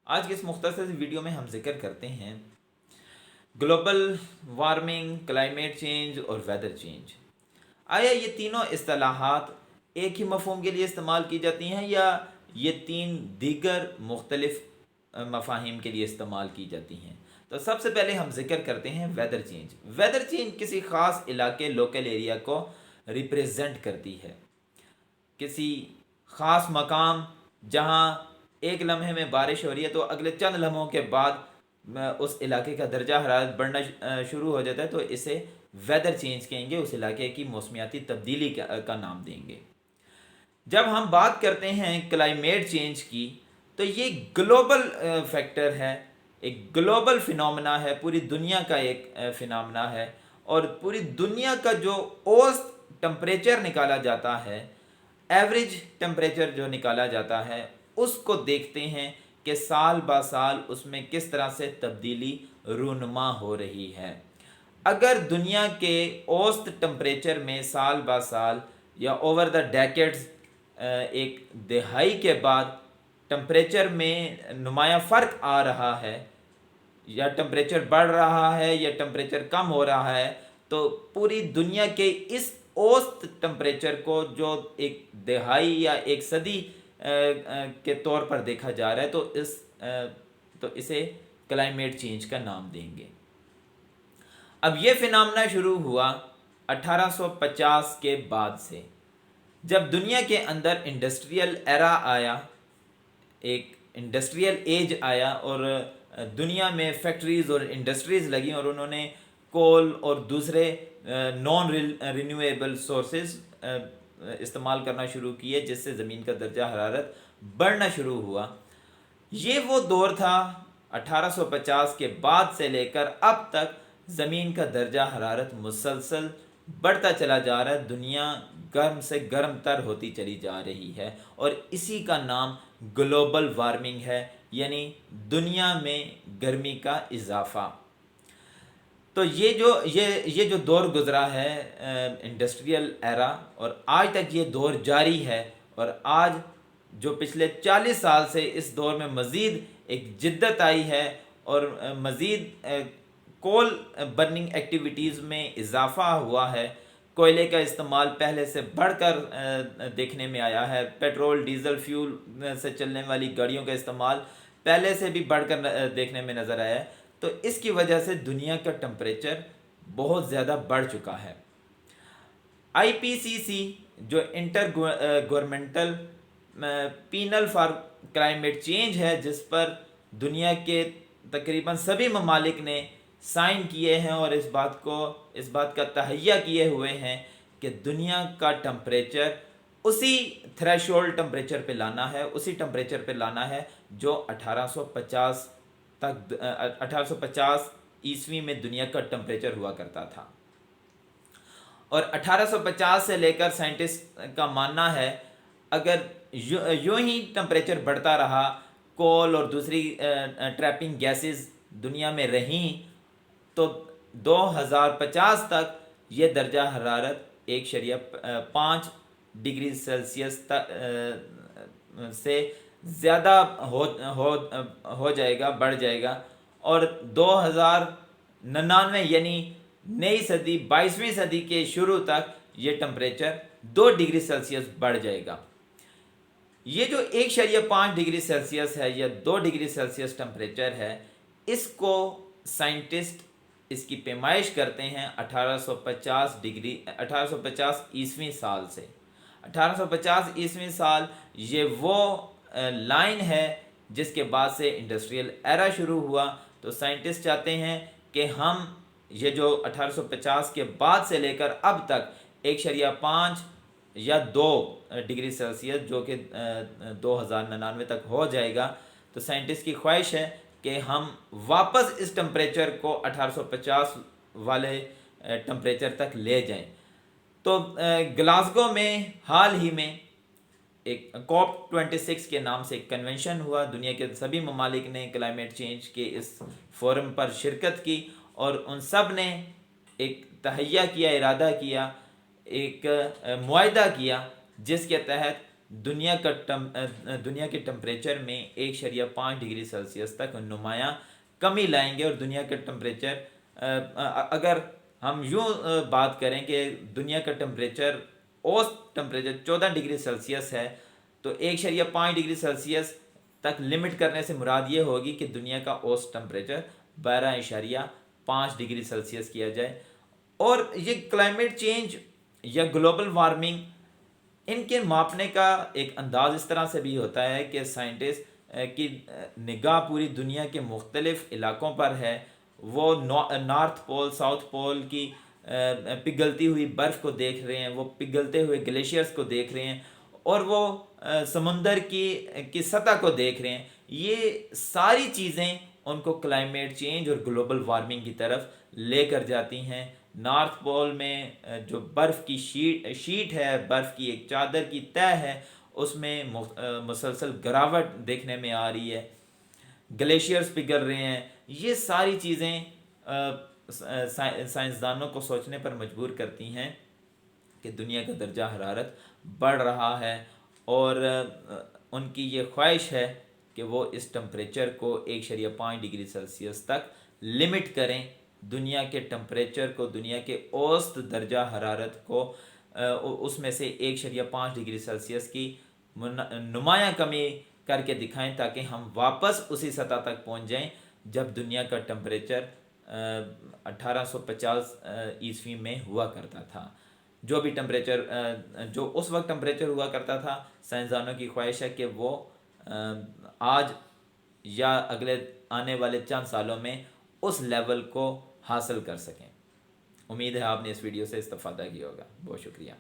آج کے اس مختصر ویڈیو میں ہم ذکر کرتے ہیں گلوبل وارمنگ، کلائمیٹ چینج اور ویدر چینج۔ آیا یہ تینوں اصطلاحات ایک ہی مفہوم کے لیے استعمال کی جاتی ہیں یا یہ تین دیگر مختلف مفاہیم کے لیے استعمال کی جاتی ہیں؟ تو سب سے پہلے ہم ذکر کرتے ہیں ویدر چینج۔ ویدر چینج کسی خاص علاقے، لوکل ایریا کو ریپریزنٹ کرتی ہے۔ کسی خاص مقام جہاں ایک لمحے میں بارش ہو رہی ہے تو اگلے چند لمحوں کے بعد اس علاقے کا درجہ حرارت بڑھنا شروع ہو جاتا ہے، تو اسے ویدر چینج کہیں گے، اس علاقے کی موسمیاتی تبدیلی کا نام دیں گے۔ جب ہم بات کرتے ہیں کلائمیٹ چینج کی تو یہ گلوبل فیکٹر ہے، ایک گلوبل فینومنا ہے، پوری دنیا کا ایک فینومنا ہے، اور پوری دنیا کا جو اوسط ٹمپریچر نکالا جاتا ہے، ایوریج ٹمپریچر جو نکالا جاتا ہے، اس کو دیکھتے ہیں کہ سال با سال اس میں کس طرح سے تبدیلی رونما ہو رہی ہے۔ اگر دنیا کے اوسط ٹمپریچر میں سال با سال یا اوور دا ڈیکیڈز ایک دہائی کے بعد ٹمپریچر میں نمایاں فرق آ رہا ہے، یا ٹمپریچر بڑھ رہا ہے یا ٹمپریچر کم ہو رہا ہے، تو پوری دنیا کے اس اوسط ٹمپریچر کو جو ایک دہائی یا ایک صدی کے طور پر دیکھا جا رہا ہے، تو اسے کلائمیٹ چینج کا نام دیں گے۔ اب یہ فینامنا شروع ہوا 1850 کے بعد سے، جب دنیا کے اندر انڈسٹریل ایرا آیا، ایک انڈسٹریل ایج آیا، اور دنیا میں فیکٹریز اور انڈسٹریز لگیں، اور انہوں نے کول اور دوسرے نان رینیویبل سورسز استعمال کرنا شروع کیے، جس سے زمین کا درجہ حرارت بڑھنا شروع ہوا۔ یہ وہ دور تھا 1850 کے بعد سے لے کر اب تک زمین کا درجہ حرارت مسلسل بڑھتا چلا جا رہا ہے، دنیا گرم سے گرم تر ہوتی چلی جا رہی ہے، اور اسی کا نام گلوبل وارمنگ ہے، یعنی دنیا میں گرمی کا اضافہ۔ تو یہ جو دور گزرا ہے انڈسٹریل ایرا، اور آج تک یہ دور جاری ہے، اور آج جو پچھلے 40 سال سے اس دور میں مزید ایک جدت آئی ہے، اور مزید کول برننگ ایکٹیویٹیز میں اضافہ ہوا ہے۔ کوئلے کا استعمال پہلے سے بڑھ کر دیکھنے میں آیا ہے، پیٹرول ڈیزل فیول سے چلنے والی گاڑیوں کا استعمال پہلے سے بھی بڑھ کر دیکھنے میں نظر آیا ہے، تو اس کی وجہ سے دنیا کا ٹمپریچر بہت زیادہ بڑھ چکا ہے۔ آئی پی سی سی جو intergovernmental panel for climate change ہے، جس پر دنیا کے تقریباً سبھی ممالک نے سائن کیے ہیں اور اس بات کا تہیہ کیے ہوئے ہیں کہ دنیا کا ٹمپریچر اسی تھریشولڈ ٹمپریچر پہ لانا ہے، اسی ٹمپریچر پہ لانا ہے جو 1850 عیسوی میں دنیا کا ٹمپریچر ہوا کرتا تھا۔ اور 1850 سے لے کر سائنٹسٹ کا ماننا ہے اگر یوں ہی ٹمپریچر بڑھتا رہا، کول اور دوسری ٹریپنگ گیسز دنیا میں رہیں، تو 2050 تک یہ درجہ حرارت 1.5 ڈگری سیلسیس سے زیادہ ہو جائے گا، بڑھ جائے گا، اور 2099 یعنی نئی صدی 22ویں صدی کے شروع تک یہ ٹمپریچر 2 ڈگری سیلسیس بڑھ جائے گا۔ یہ جو 1.5 ڈگری سیلسیس ہے یا 2 ڈگری سیلسیس ٹمپریچر ہے، اس کو سائنٹسٹ اس کی پیمائش کرتے ہیں 1850 عیسوی سال سے۔ 1850 عیسوی سال یہ وہ لائن ہے جس کے بعد سے انڈسٹریل ایرا شروع ہوا۔ تو سائنٹسٹ چاہتے ہیں کہ ہم یہ جو 1850 کے بعد سے لے کر اب تک 1.5 یا 2 ڈگری سیلسیس جو کہ 2099 تک ہو جائے گا، تو سائنٹسٹ کی خواہش ہے کہ ہم واپس اس ٹمپریچر کو 1850 والے ٹمپریچر تک لے جائیں۔ تو گلاسگو میں حال ہی میں ایک کوپ 26 کے نام سے ایک کنونشن ہوا، دنیا کے سبھی ممالک نے کلائمیٹ چینج کے اس فورم پر شرکت کی، اور ان سب نے ایک تہیہ کیا، ارادہ کیا، ایک معاہدہ کیا، جس کے تحت دنیا کے ٹمپریچر میں 1.5 ڈگری سیلسیس تک نمایاں کمی لائیں گے، اور دنیا کا ٹمپریچر اگر ہم یوں بات کریں کہ دنیا کا ٹمپریچر اوسط ٹمپریچر 14 ڈگری سیلسیس ہے، تو 1.5 ڈگری سیلسیس تک لمٹ کرنے سے مراد یہ ہوگی کہ دنیا کا اوسط ٹمپریچر 12.5 ڈگری سیلسیس کیا جائے۔ اور یہ کلائمیٹ چینج یا گلوبل وارمنگ، ان کے ماپنے کا ایک انداز اس طرح سے بھی ہوتا ہے کہ سائنٹسٹ کی نگاہ پوری دنیا کے مختلف علاقوں پر ہے، وہ نارتھ پول ساؤتھ پول کی پگھلتی ہوئی برف کو دیکھ رہے ہیں، وہ پگھلتے ہوئے گلیشیئرز کو دیکھ رہے ہیں، اور وہ سمندر کی سطح کو دیکھ رہے ہیں۔ یہ ساری چیزیں ان کو کلائمیٹ چینج اور گلوبل وارمنگ کی طرف لے کر جاتی ہیں۔ نارتھ پول میں جو برف کی شیٹ ہے، برف کی ایک چادر کی تہ ہے، اس میں مسلسل گراوٹ دیکھنے میں آ رہی ہے، گلیشیئرز پگھل رہے ہیں۔ یہ ساری چیزیں سائنسدانوں کو سوچنے پر مجبور کرتی ہیں کہ دنیا کا درجہ حرارت بڑھ رہا ہے، اور ان کی یہ خواہش ہے کہ وہ اس ٹمپریچر کو 1.5 ڈگری سیلسیس تک لمٹ کریں، دنیا کے ٹمپریچر کو، دنیا کے اوسط درجہ حرارت کو اس میں سے 1.5 ڈگری سیلسیس کی نمایاں کمی کر کے دکھائیں، تاکہ ہم واپس اسی سطح تک پہنچ جائیں جب دنیا کا ٹمپریچر 1850 عیسوی میں ہوا کرتا تھا۔ جو بھی ٹمپریچر جو اس وقت ٹمپریچر ہوا کرتا تھا، سائنسدانوں کی خواہش ہے کہ وہ آج یا اگلے آنے والے چند سالوں میں اس لیول کو حاصل کر سکیں۔ امید ہے آپ نے اس ویڈیو سے استفادہ کیا ہوگا۔ بہت شکریہ۔